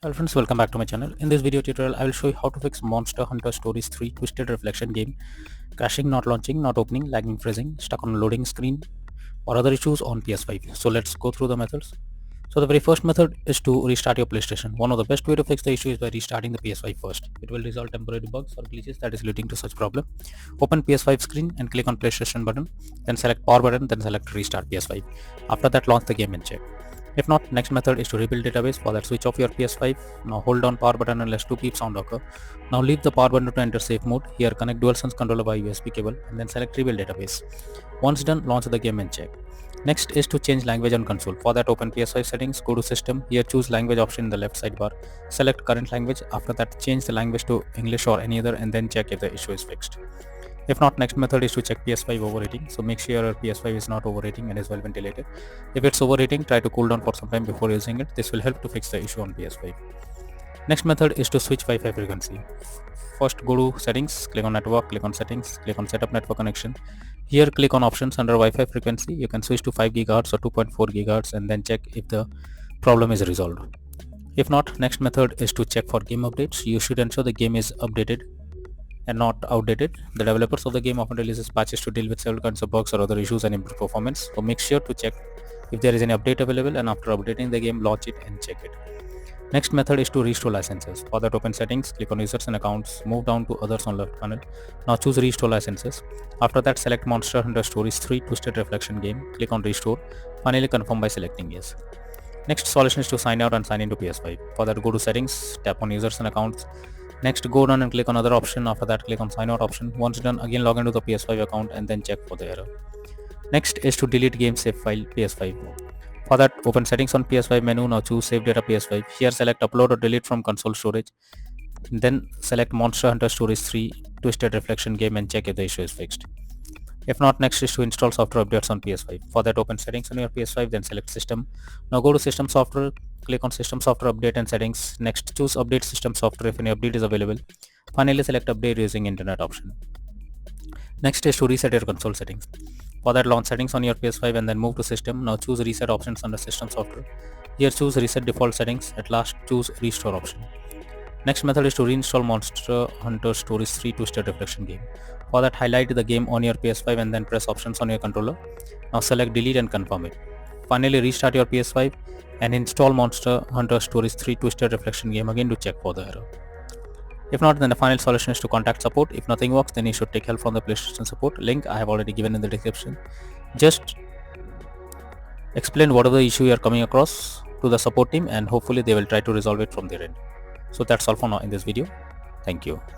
Hello friends, welcome back to my channel. In this video tutorial, I will show you how to fix Monster Hunter Stories 3 Twisted Reflection game, crashing, not launching, not opening, lagging, freezing, stuck on loading screen, or other issues on PS5. So let's go through the methods. So the very first method is to restart your PlayStation. One of the best way to fix the issue is by restarting the PS5 first. It will resolve temporary bugs or glitches that is leading to such problem. Open PS5 screen and click on PlayStation button, then select power button, then select restart PS5. After that, launch the game and check. If not, next method is to rebuild database. For that, switch off your PS5. Now hold down power button unless 2 beep sound occur. Now leave the power button to enter safe mode. Here connect DualSense controller by USB cable and then select rebuild database. Once done, launch the game and check. Next is to change language on console. For that, open PS5 settings, go to system. Here choose language option in the left sidebar. Select current language. After that, change the language to English or any other and then check if the issue is fixed. If not, next method is to check PS5 overheating. So make sure your PS5 is not overheating and is well ventilated. If it's overheating, try to cool down for some time before using it. This will help to fix the issue on PS5. Next method is to switch Wi-Fi frequency. First go to settings, click on network, click on settings, click on setup network connection. Here click on options under Wi-Fi frequency. You can switch to 5 GHz or 2.4 GHz and then check if the problem is resolved. If not, next method is to check for game updates. You should ensure the game is updated and not outdated. The developers of the game often releases patches to deal with several kinds of bugs or other issues and improve performance. So make sure to check if there is any update available, and after updating the game, launch it and check it. Next method is to restore licenses. For that, open settings, click on users and accounts, move down to others on left panel. Now choose restore licenses. After that, select Monster Hunter Stories 3 Twisted Reflection game, click on restore. Finally confirm by selecting yes. Next solution is to sign out and sign into PS5. For that, go to settings, tap on users and accounts. Next, go down and click on other option. After that, click on sign out option. Once done, again log into the PS5 account and then check for the error. Next is to delete game save file PS5. For that, open settings on PS5 menu. Now choose save data PS5. Here select upload or delete from console storage. Then select Monster Hunter Stories 3 Twisted Reflection game and check if the issue is fixed. If not, next is to install software updates on PS5. For that, open settings on your PS5, then select system. Now go to system software, click on system software update and settings. Next, choose update system software if any update is available. Finally, select update using internet option. Next is to reset your console settings. For that, launch settings on your PS5 and then move to system. Now choose reset options under system software. Here choose reset default settings. At last, choose restore option. Next method is to reinstall Monster Hunter Stories 3 Twisted Reflection game. For that, highlight the game on your PS5 and then press options on your controller. Now select delete and confirm it. Finally, restart your PS5 and install Monster Hunter Stories 3 Twisted Reflection game again to check for the error. If not, then the final solution is to contact support. If nothing works, then you should take help from the PlayStation support. Link I have already given in the description. Just explain whatever issue you are coming across to the support team and hopefully they will try to resolve it from their end. So that's all for now in this video. Thank you.